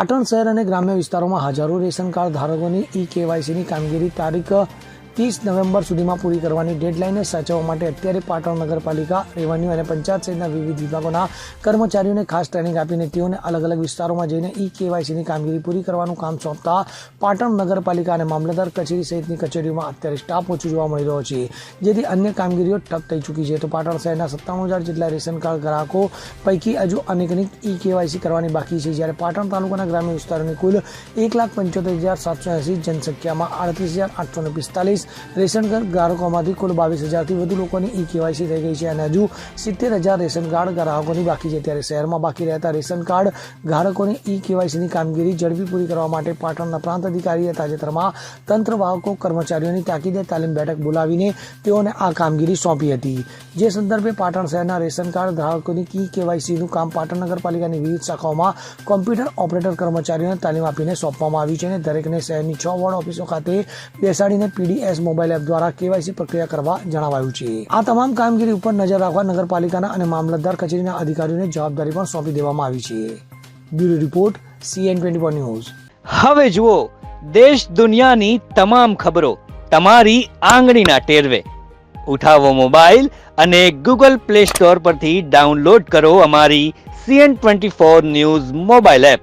પાટણ શહેર અને ગ્રામ્ય વિસ્તારોમાં હજારો રેશન કાર્ડ ધારકોની ઈ-કેવાયસીની કામગીરી તારીખ 30 નવેમ્બર સુધીમાં પૂરી કરવાની ડેડલાઇનને સાચવવા માટે અત્યારે પાટણ નગરપાલિકા, રેવન્યુ અને પંચાયત સહિતના વિવિધ વિભાગોના કર્મચારીઓને ખાસ ટ્રેનિંગ આપીને તેઓને અલગ અલગ વિસ્તારોમાં જઈને ઈ-કેવાયસીની કામગીરી પૂરી કરવાનું કામ સોંપતા પાટણ નગરપાલિકા અને મામલતદાર કચેરી સહિતની કચેરીઓમાં અત્યારે સ્ટાફ ઓછો જોવા મળી રહ્યો છે, જેથી અન્ય કામગીરીઓ ઠપ થઈ ચૂકી છે. તો પાટણ શહેરના 97,000 જેટલા રેશન કાર્ડ ગ્રાહકો પૈકી હજુ અનેકની ઈ-કેવાયસી કરવાની બાકી છે, જ્યારે પાટણ તાલુકાના ગ્રામ્ય વિસ્તારોની કુલ 1,75,780 જનસંખ્યામાં 38,845 રેશન કાર્ડ ગ્રાહકોમાંથી કુલ 22,000થી વધુ લોકોની ઈ-કેવાયસી થઈ ગઈ છે અને હજુ 70,000 રેશન કાર્ડ ગ્રાહકોની બાકી છે. ત્યારે શહેરમાં બાકી રહેતા રેશન કાર્ડ ગ્રાહકોની ઈ-કેવાયસીની કામગીરી ઝડપી પૂરી કરવા માટે પાટણના પ્રાંત અધિકારીએ તાજેતરમાં તંત્રવાહકો કર્મચારીઓની તાકીદે તાલીમ બેઠક બોલાવીને તેઓને આ કામગીરી સોંપી હતી, જે સંદર્ભે પાટણ શહેરના રેશન કાર્ડ ગ્રાહકોની ઈ-કેવાયસીનું કામ પાટણ નગરપાલિકાની વિવિધ શાખાઓમાં કોમ્પ્યુટર ઓપરેટર કર્મચારીઓને તાલીમ આપીને સોંપવામાં આવ્યું છે અને દરેકને શહેરની 6 વોર્ડ ઓફિસો ખાતે બેસાડીને પીડીએસ મોબાઈલ એપ દ્વારા કેવાયસી પ્રક્રિયા કરવા જણાવાયું છે. આ તમામ કામગીરી ઉપર નજર રાખવા નગરપાલિકાના અને મામલતદાર કચેરીના અધિકારીઓને જવાબદારી પણ સોંપી દેવામાં આવી છે. Bureau report CN24 news. હવે જુઓ દેશ દુનિયાની તમામ ખબરો તમારી આંગળીના ટેરવે. ઉઠાવો મોબાઈલ અને Google Play Store પરથી ડાઉનલોડ કરો અમારી CN24 ન્યૂઝ મોબાઈલ એપ.